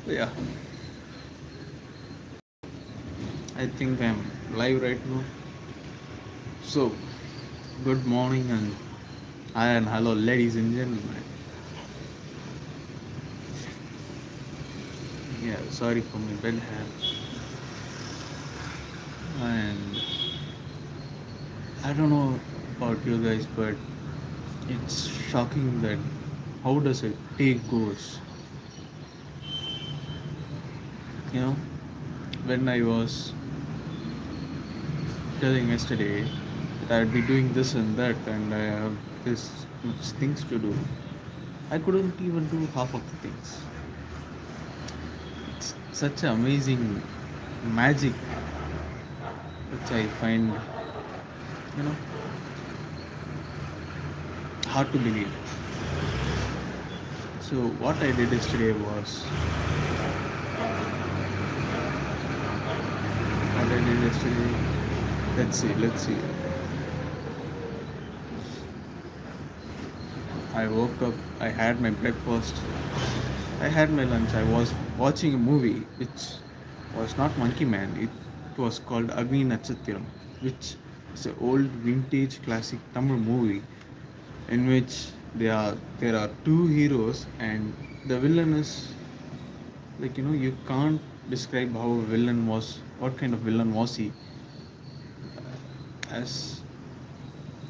Yeah, I think I'm live right now. So, good morning and hello, ladies and gentlemen. Yeah, sorry for my bad hair. And I don't know about you guys, but it's shocking that how does a take goes. You know, when I was telling yesterday that I'd be doing this and that, and I have this much things to do, I couldn't even do half of the things. It's such an amazing magic which I find, you know, hard to believe. So what I did yesterday was, what I did yesterday. Let's see. I woke up. I had my breakfast. I had my lunch. I was watching a movie which was not Monkey Man. It was called Agni Natchathiram, which is an old vintage classic Tamil movie in which there are two heroes and the villain is like you can't describe how a villain was, what kind of villain was he, as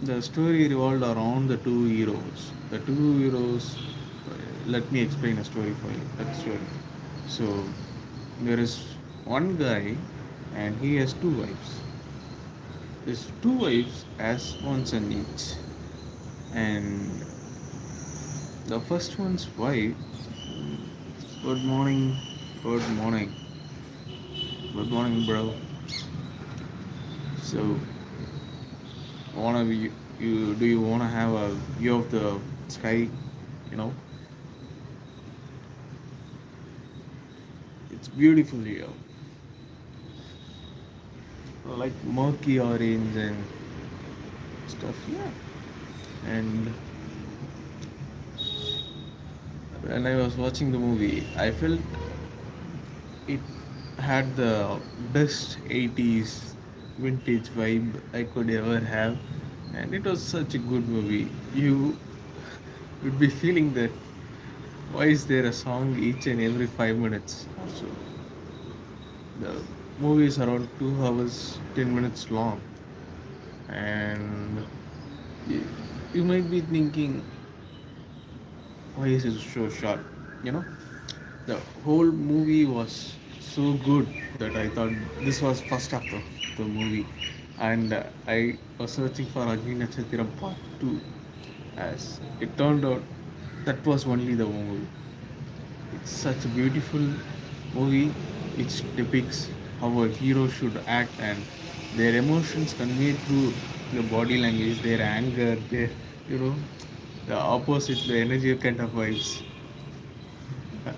the story revolved around the two heroes. The two heroes, let me explain a story for you. That story. So there is one guy and he has two wives. His two wives has one son each. And the first one's wife, good morning, good morning, good morning, bro. So wanna be you do you wanna have a view of the sky? You know, it's beautiful here, like murky orange and stuff. Yeah. And when I was watching the movie, I felt it had the best 80s vintage vibe I could ever have, and it was such a good movie. You would be feeling that why is there a song each and every 5 minutes? So the movie is around 2 hours 10 minutes long, and you, you might be thinking, why is it so short? You know, the whole movie was so good that I thought this was first half of the movie, and I was searching for Agni Natchathiram Part 2. As it turned out, that was only the movie. It's such a beautiful movie which depicts how a hero should act and their emotions conveyed through the body language, their anger, their, you know, the opposite, the energy kind of vibes. Uh,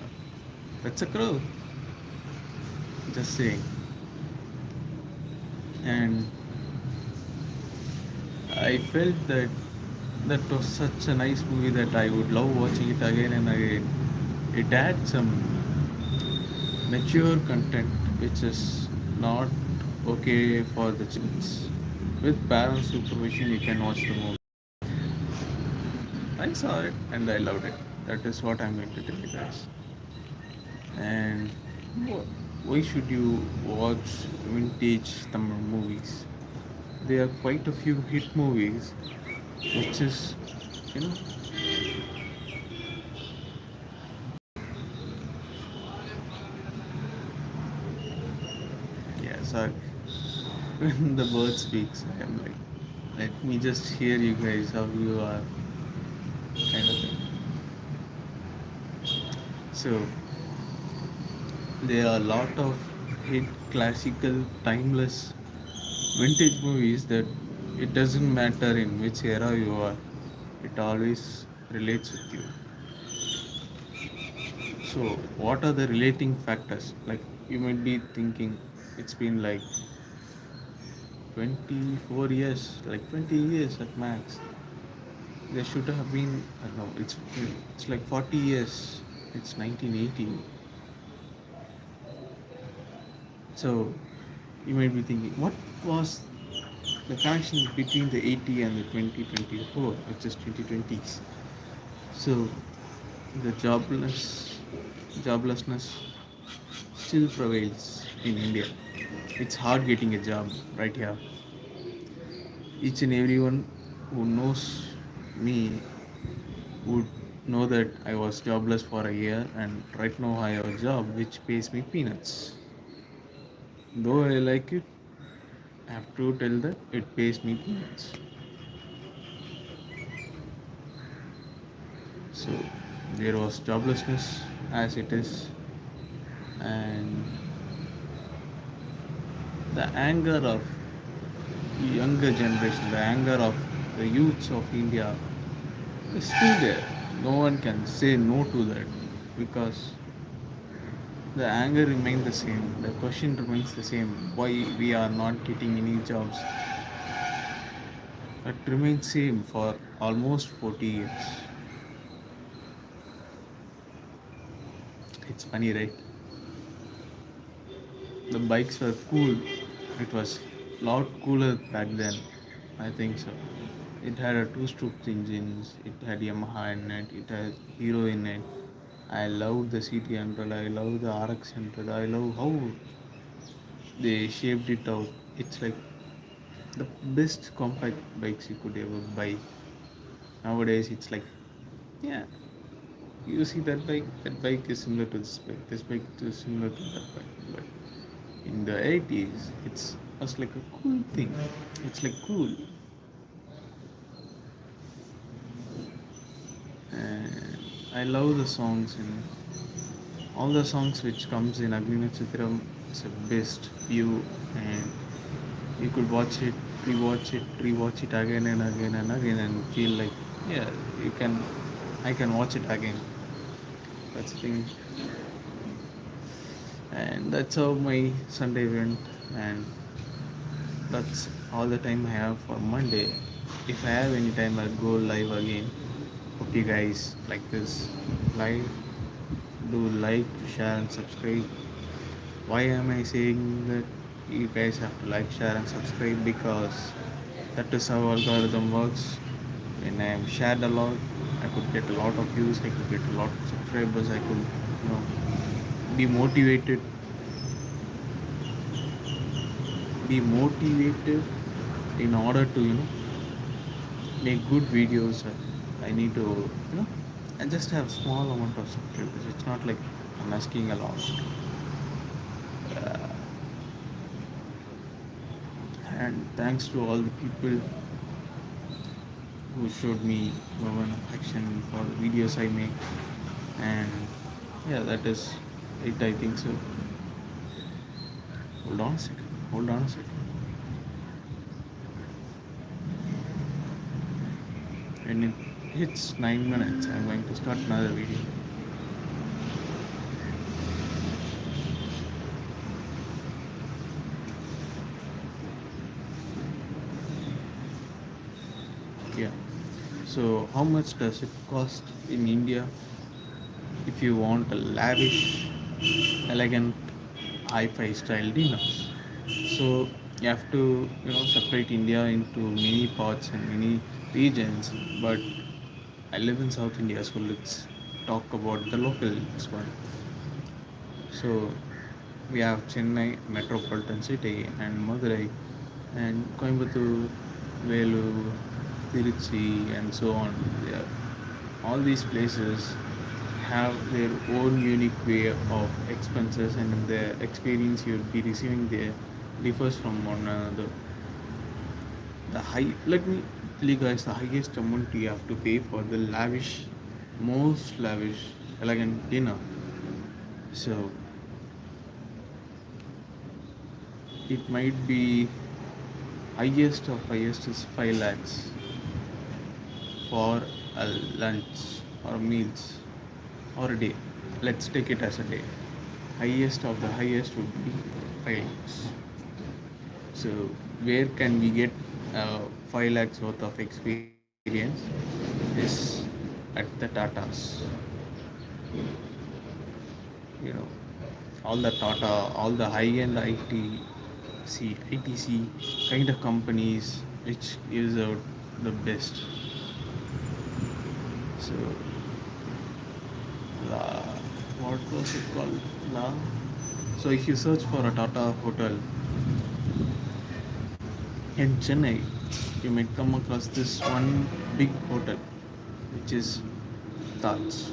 that's a crow, just saying. And I felt that that was such a nice movie that I would love watching it again and again. It had some mature content which is not okay for the children. With parent supervision, you can watch the movie. I saw it and I loved it. That is what I'm going to tell you guys. And why should you watch vintage Tamil movies? There are quite a few hit movies, which is, you know, yeah, sorry. When the bird speaks, I am like, let me just hear you guys how you are, kind of thing. So, there are a lot of hit classical, timeless, vintage movies that it doesn't matter in which era you are, it always relates with you. So, what are the relating factors? Like, you might be thinking it's been like 24 years, like 20 years at max. There should have been, I don't know, it's like 40 years. It's 1980. So you might be thinking, what was the connection between the 80 and the 2024, which is 2020s? So the joblessness still prevails in India. It's hard getting a job right here. Each and everyone who knows me would know that I was jobless for a year, and right now I have a job which pays me peanuts. Though I like it, I have to tell that it pays me peanuts. So there was joblessness as it is, and the anger of younger generation, the anger of the youths of India is still there. No one can say no to that because the anger remains the same. The question remains the same. Why we are not getting any jobs? It remains same for almost 40 years. It's funny, right? The bikes were cool. It was lot cooler back then. I think so. It had a two-stroke engines. It had Yamaha in it. It had Hero in it. I loved the CT100. I love the RX 100. I love how they shaped it out. It's like the best compact bikes you could ever buy. Nowadays, it's like, yeah, you see that bike is similar to this bike is similar to that bike. But in the 80s, it's was like a cool thing. It's like cool. And I love the songs and all the songs which comes in Agni is the best view, and you could rewatch it again and again and again and feel like, yeah, you can I can watch it again. That's the thing. And that's how my Sunday went, and that's all the time I have for Monday. If I have any time, I'll go live again. Hope you guys like this live. Do like, share, and subscribe. Why am I saying that you guys have to like, share, and subscribe? Because that is how algorithm works. When I am shared a lot, I could get a lot of views. I could get a lot of subscribers. I could, be motivated, in order to make good videos. I need to I just have small amount of subscribers. It's not like I'm asking a lot. uh, and thanks to all the people who showed me love and affection for the videos I make. And yeah, that is it, I think so. Hold on a second. When it hits 9 minutes, I'm going to start another video. Yeah. So how much does it cost in India if you want a lavish, elegant, hi-fi style dinner? So you have to separate India into many parts and many regions. But I live in South India, so let's talk about the local one. So we have Chennai metropolitan city and Madurai and Coimbatore, Velu, Tiruchi, and so on. Yeah, all these places have their own unique way of expenses, and the experience you'll be receiving there differs from one another. Let me tell you guys the highest amount you have to pay for the most lavish, elegant dinner. So it might be highest of highest is 5 lakhs for a lunch or meals or a day. Let's take it as a day. Highest of the highest would be 5 lakhs. So where can we get 5 lakhs worth of experience? Is at the Tatas. You know, all the Tata, all the high-end ITC kind of companies, which gives out the best. So, la, what was it called? La. So if you search for a Tata hotel in Chennai, you might come across this one big hotel, which is Taj.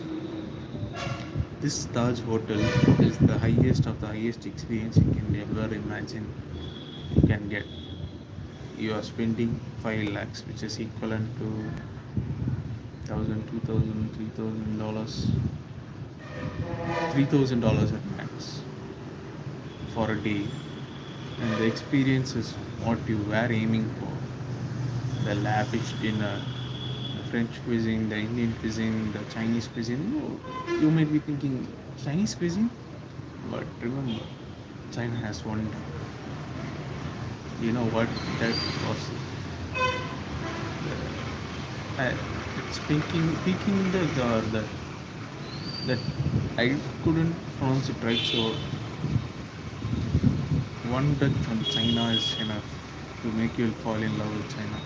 This Taj hotel is the highest of the highest experience you can ever imagine you can get. You are spending 5 lakhs, which is equivalent to thousand, $2,000, $3,000, $3,000 at max for a day, and the experience is what you were aiming for. The lavish dinner, the French cuisine, the Indian cuisine, the Chinese cuisine. No, you might be thinking Chinese cuisine, but remember, China has one. You know what that was? I, it's speaking that I couldn't pronounce it right. So one duck from China is enough to make you fall in love with China.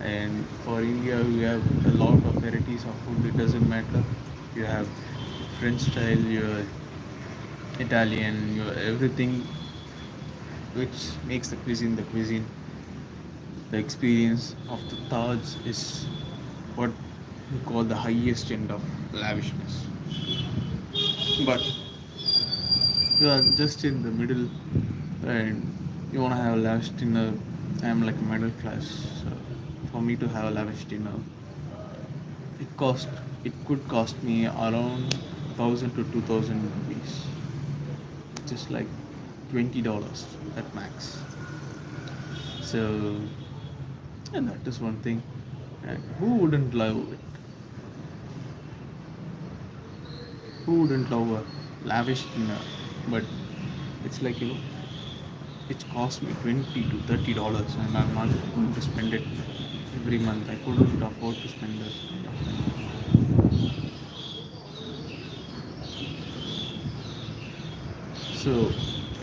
And for India, we have a lot of varieties of food. It doesn't matter. You have French style, your Italian, your everything, which makes the cuisine. The experience of the Taj is what we call the highest end of lavishness. But you are just in the middle and you want to have a lavish dinner. I'm like middle class. So for me to have a lavish dinner, it cost it could cost me around 1,000 to 2,000 rupees, just like $20 at max. So, and that is one thing. And who wouldn't love it? Who wouldn't love a lavish dinner? But it's like, it cost me $20 to $30, and I'm not going to spend it every month. I couldn't afford to spend that kind of money. So,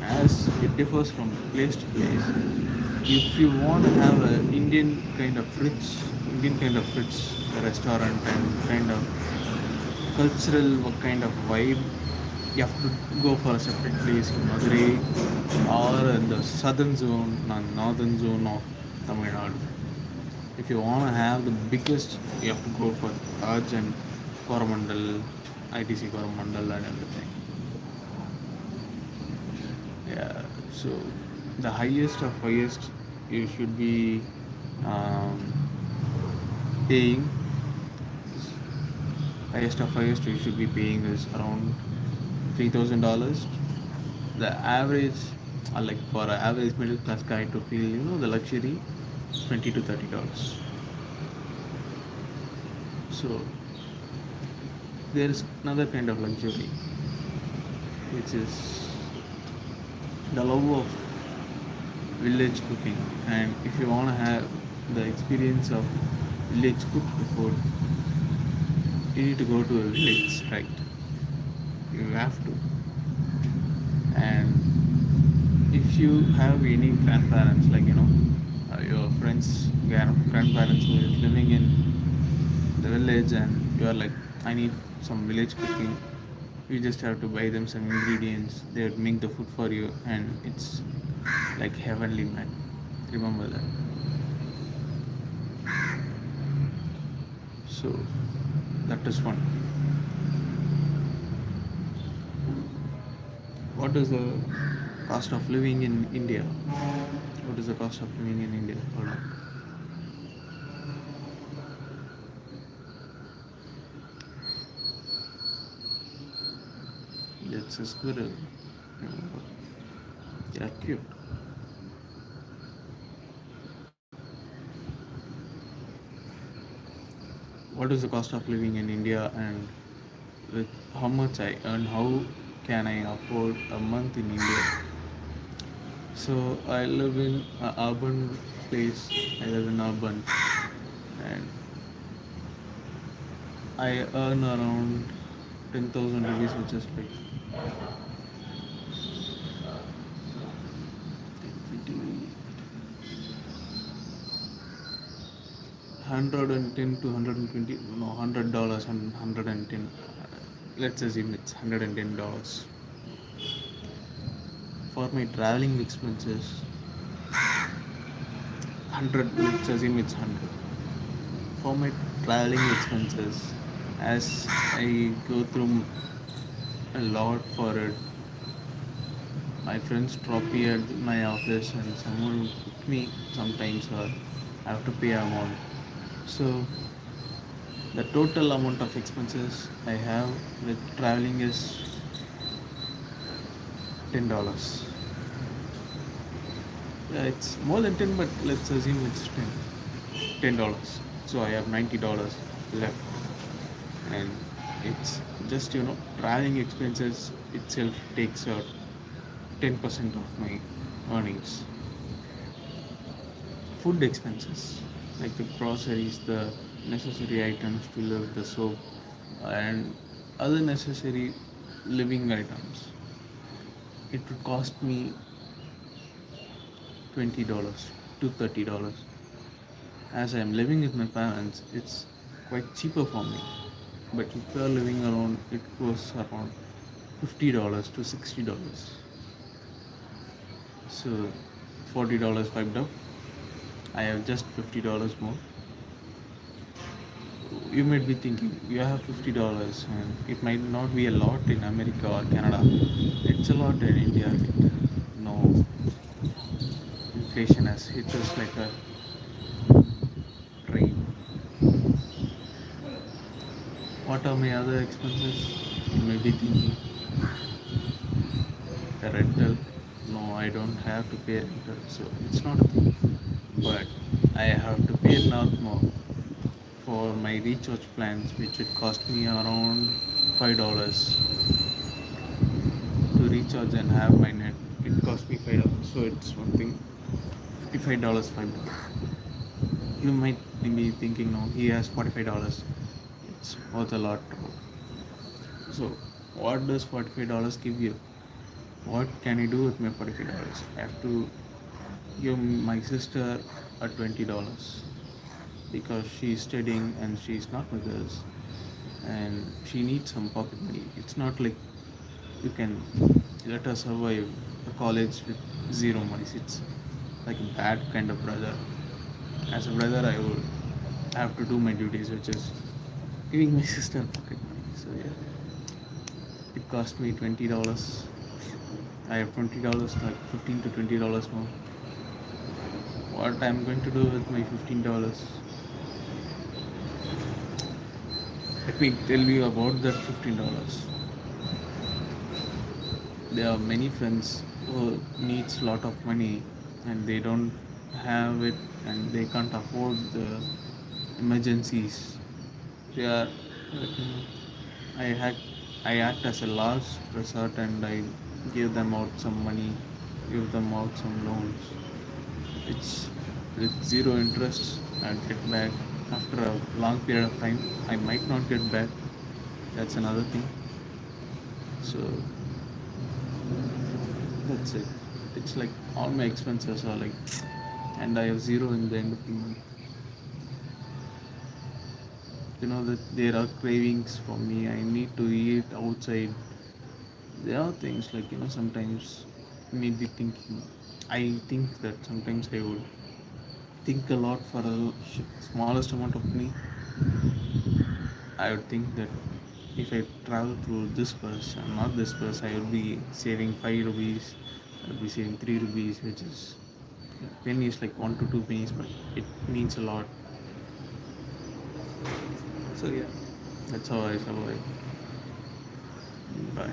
as it differs from place to place, if you want to have an Indian kind of rich restaurant and kind of cultural kind of vibe, you have to go for a separate place in Madurai or in the southern zone and northern zone of Tamil Nadu. If you want to have the biggest, you have to go for Taj and Coromandel, ITC Coromandel and everything. Yeah, so the highest of highest you should be um, paying, highest of highest you should be paying is around $3,000. The average, like for an average middle class guy to feel, the luxury, $20 to $30. So there is another kind of luxury, which is the love of village cooking. And if you want to have the experience of village cooked food, you need to go to a village, right? You have to. And if you have any grandparents, like your friends grandparents who is living in the village, and you are like, I need some village cooking, you just have to buy them some ingredients, they would make the food for you, and it's like heavenly, man. Remember that. So that is one. What is the cost of living in India? What is the cost of living in India? Hold on. It's a squirrel. Yeah, cute. What is the cost of living in India, and with how much I earn, how can I afford a month in India? So I live in an urban place. I live in urban, and I earn around 10,000 rupees, which is like 110 to 120, no, $100 and 110. Let's assume it's $110 for my traveling expenses. 100. Let's assume it's 100 for my traveling expenses. As I go through a lot for it, my friends drop me at my office, and someone will pick me sometimes, or I have to pay amount. So the total amount of expenses I have with traveling is $10. Yeah, it's more than 10, but let's assume it's $10. So I have $90 left, and it's just traveling expenses itself takes out 10% of my earnings. Food expenses like the groceries, the necessary items to live, the soap, and other necessary living items. It would cost me $20 to $30. As I am living with my parents, it's quite cheaper for me. But if you are living alone, it goes around $50 to $60. So $40 wiped out. I have just $50 more. You might be thinking you have $50, and it might not be a lot in America or Canada. It's a lot in India. No, inflation has hit us like a train. What are my other expenses? You may be thinking the rental. No, I don't have to pay rental, so it's not a thing. But I have to pay a lot more for my recharge plans, which would cost me around $5 to recharge and have my net. It cost me $5, so it's one thing. $55, $5. You might be thinking, no, he has $45. It's worth a lot. So, what does $45 give you? What can I do with my $45? I have to give my sister a $20 because she's studying and she's not with us, and she needs some pocket money. It's not like you can let her survive a college with zero money. It's like a bad kind of brother. As a brother, I would have to do my duties, which is giving my sister pocket money. So yeah, it cost me $20. I have $20, like 15 to $20 more. What I'm going to do with my $15? Let me tell you about that $15. There are many friends who needs a lot of money, and they don't have it, and they can't afford the emergencies. They are like, I had I act as a last resort, and I give them out some money, give them out some loans. It's with zero interest. I'll get back after a long period of time. I might not get back. That's another thing. So that's it. It's like all my expenses are like, and I have zero in the end of the month. That there are cravings for me. I need to eat outside. There are things like sometimes maybe thinking. I think that sometimes I would think a lot for a smallest amount of money. I would think that if I travel through this bus and not this bus, I would be saving 5 rupees. I would be saving 3 rupees, which is penny is like 1 to 2 pennies, but it means a lot. So yeah, that's how I survive. Bye.